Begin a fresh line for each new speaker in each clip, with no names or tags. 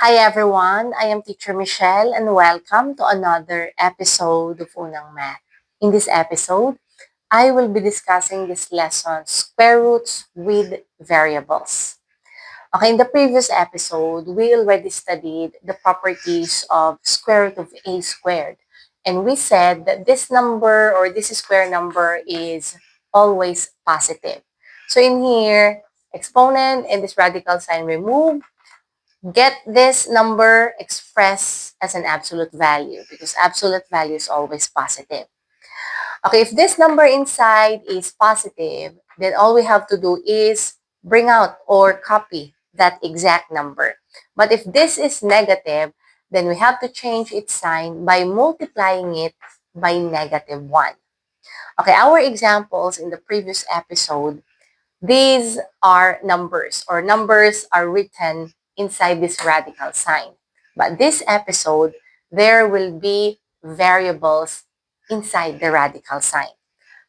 Hi everyone, I am Teacher Michelle and welcome to another episode of Unang Math. In this episode, I will be discussing this lesson, square roots with variables. Okay, in the previous episode, we already studied the properties of square root of a squared. And we said that this number or this square number is always positive. So in here, exponent and this radical sign removed, get this number expressed as an absolute value because absolute value is always positive. Okay, if this number inside is positive, then all we have to do is bring out or copy that exact number. But if this is negative, then we have to change its sign by multiplying it by -1. Okay, our examples in the previous episode, these are numbers or numbers are written inside this radical sign. But this episode, there will be variables inside the radical sign.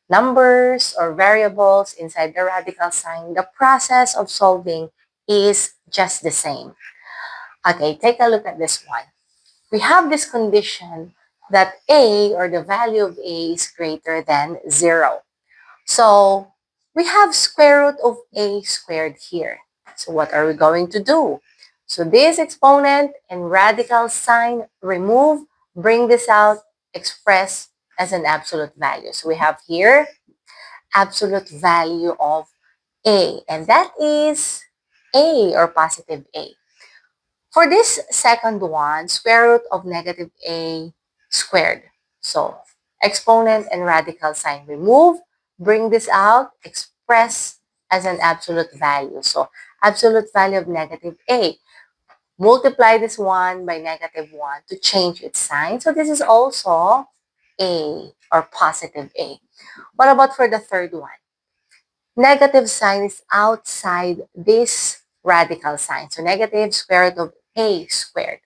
Numbers or variables inside the radical sign, the process of solving is just the same. Okay, take a look at this one. We have this condition that a or the value of a is greater than 0. So we have square root of a squared here. So what are we going to do? So this exponent and radical sign remove, bring this out, express as an absolute value. So we have here absolute value of a, and that is a or positive a. For this second one, square root of negative a squared. So exponent and radical sign remove, bring this out, express as an absolute value. So absolute value of negative a. Multiply this one by -1 to change its sign. So this is also a or positive a. What about for the third one? Negative sign is outside this radical sign. So negative square root of a squared.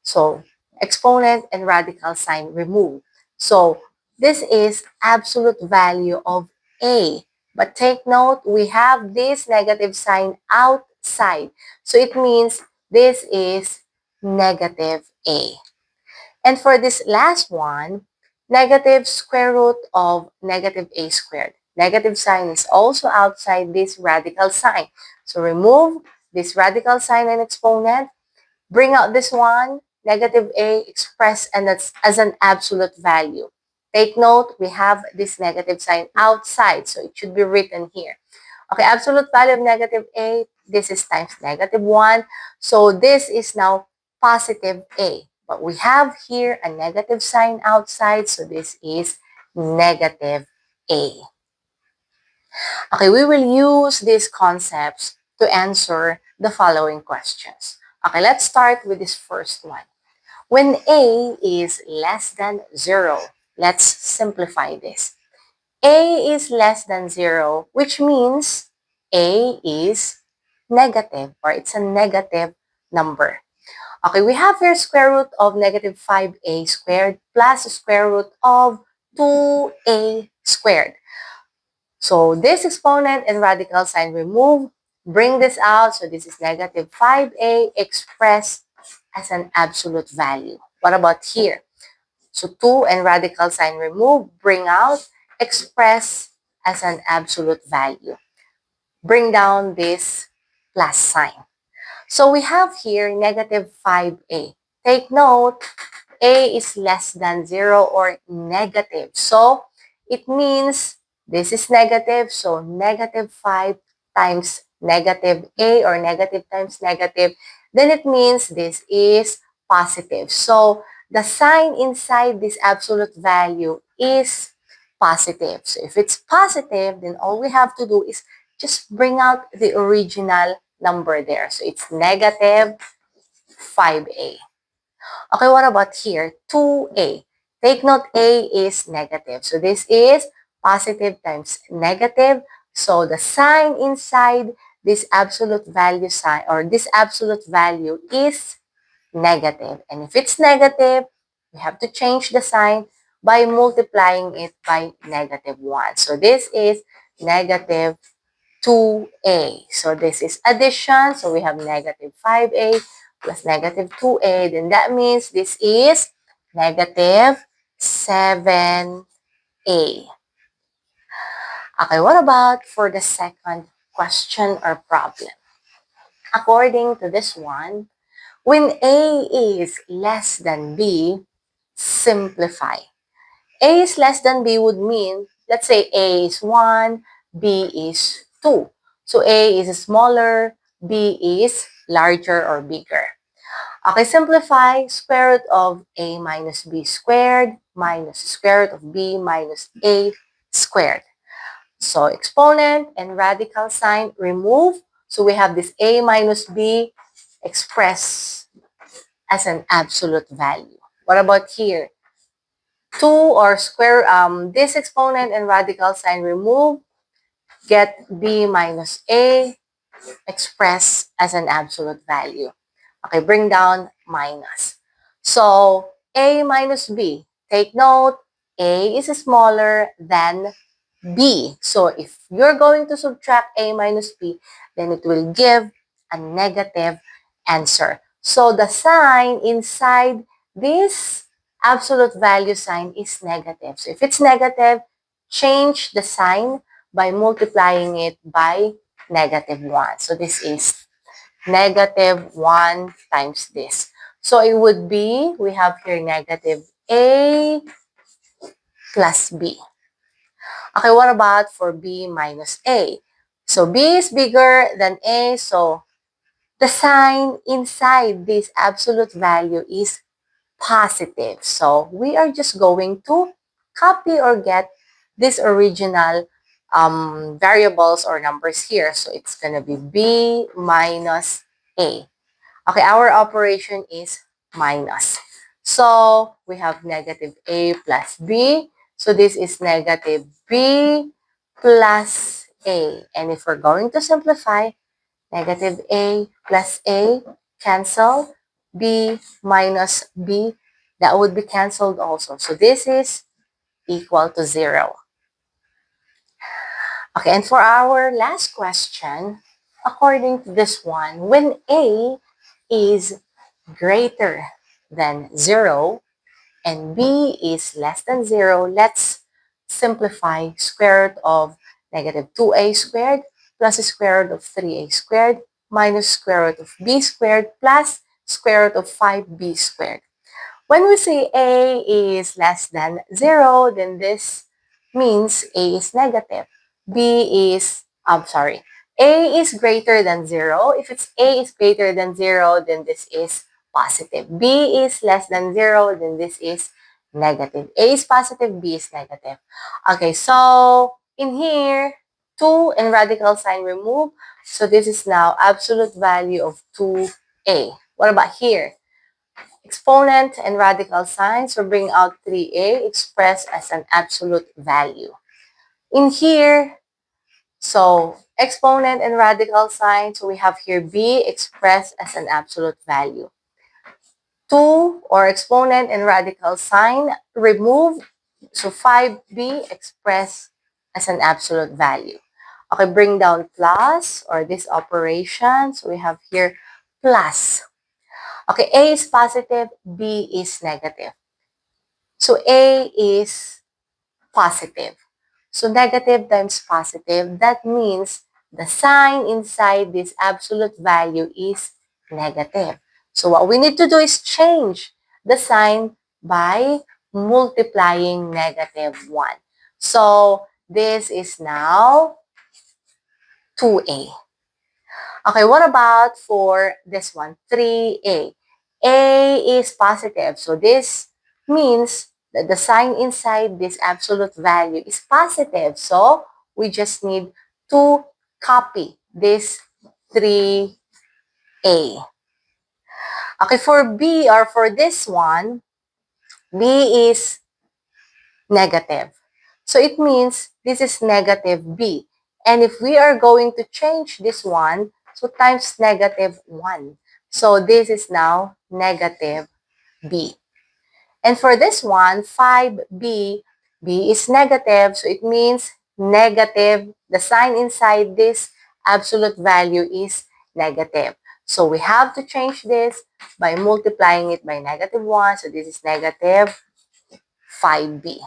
So exponent and radical sign removed. So this is absolute value of a. But take note, we have this negative sign outside. So it means this is negative a. And for this last one, negative square root of negative a squared. Negative sign is also outside this radical sign. So remove this radical sign and exponent. Bring out this one, negative a, expressed and that's as an absolute value. Take note, we have this negative sign outside, so it should be written here. Okay, absolute value of negative a, this is times -1. So this is now positive a. But we have here a negative sign outside, so this is negative a. Okay, we will use these concepts to answer the following questions. Okay, let's start with this first one. When a is less than 0, let's simplify this. A is less than 0, which means a is negative or it's a negative number. Okay, we have here square root of -5a squared plus square root of 2a squared. So this exponent and radical sign remove, bring this out. So this is -5a expressed as an absolute value. What about here? So 2 and radical sign remove, bring out, express as an absolute value. Bring down this plus sign. So we have here -5a. Take note, a is less than 0 or negative. So it means this is negative. So -5 times -a or negative times negative. Then it means this is positive. So the sign inside this absolute value is positive. So if it's positive, then all we have to do is just bring out the original number there. So it's -5a. Okay, what about here? 2a. Take note, a is negative. So this is positive times negative. So the sign inside this absolute value sign or this absolute value is negative. And if it's negative, we have to change the sign by multiplying it by -1. So this is -2a. So this is addition. So we have -5a plus negative 2a, then that means this is negative 7a. Okay, what about for the second question or problem? According to this one, when a is less than b, simplify. A is less than B would mean, let's say A is 1, B is 2. So A is smaller, B is larger or bigger. Okay, simplify square root of A minus B squared minus square root of B minus A squared. So exponent and radical sign remove. So we have this A minus B expressed as an absolute value. What about here? 2 or square, this exponent and radical sign remove, get b minus a expressed as an absolute value. Okay, bring down minus. So, a minus b. Take note, a is smaller than b. So, if you're going to subtract a minus b, then it will give a negative answer. So, the sign inside this absolute value sign is negative. So, if it's negative, change the sign by multiplying it by negative 1. So, this is negative 1 times this. So, it would be, we have here negative a plus b. Okay, what about for b minus a? So, b is bigger than a, so the sign inside this absolute value is positive. So, we are just going to copy or get this original variables or numbers here. So, it's going to be b minus a. Okay, our operation is minus. So, we have negative a plus b. So, this is negative b plus a. And if we're going to simplify, negative a plus a, cancel. B minus b, that would be canceled also. So, this is equal to 0. Okay, and for our last question, according to this one, when a is greater than 0 and b is less than 0, let's simplify square root of negative 2a squared plus square root of 3a squared minus square root of b squared plus square root of 5b squared. When we say a is less than 0, then this means a is negative. A is greater than 0. If it's a is greater than 0, then this is positive. B is less than 0, then this is negative. A is positive, B is negative. Okay, so in here, 2 and radical sign remove. So this is now absolute value of 2a. What about here? Exponent and radical signs will bring out 3a expressed as an absolute value. In here, so exponent and radical sign, so we have here b expressed as an absolute value. 2 or exponent and radical sign remove, so 5b expressed as an absolute value. Okay, bring down plus or this operation, so we have here plus. Okay, a is positive, b is negative. So A is positive. So negative times positive, that means the sign inside this absolute value is negative. So what we need to do is change the sign by multiplying negative 1. So this is now 2a. Okay, what about for this one? 3a. A is positive. So this means that the sign inside this absolute value is positive. So we just need to copy this 3a. Okay, for B or for this one, B is negative. So it means this is negative b. And if we are going to change this one, so times negative 1. So this is now negative b. And for this one, 5b, b is negative. So it means negative. The sign inside this absolute value is negative. So we have to change this by multiplying it by -1. So this is negative 5b.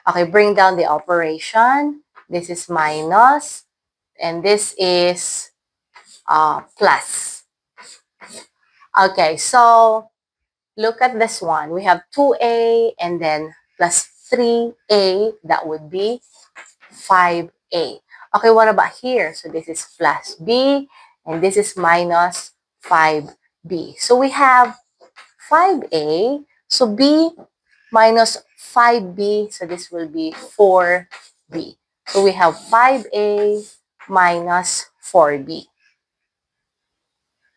Okay, bring down the operation. This is minus, and this is plus. Okay, so look at this one. We have 2a and then plus 3a. That would be 5a. Okay, what about here? So this is plus b, and this is minus 5b. So we have 5a. So b minus 5b. So this will be 4b. So we have 5a minus 4b.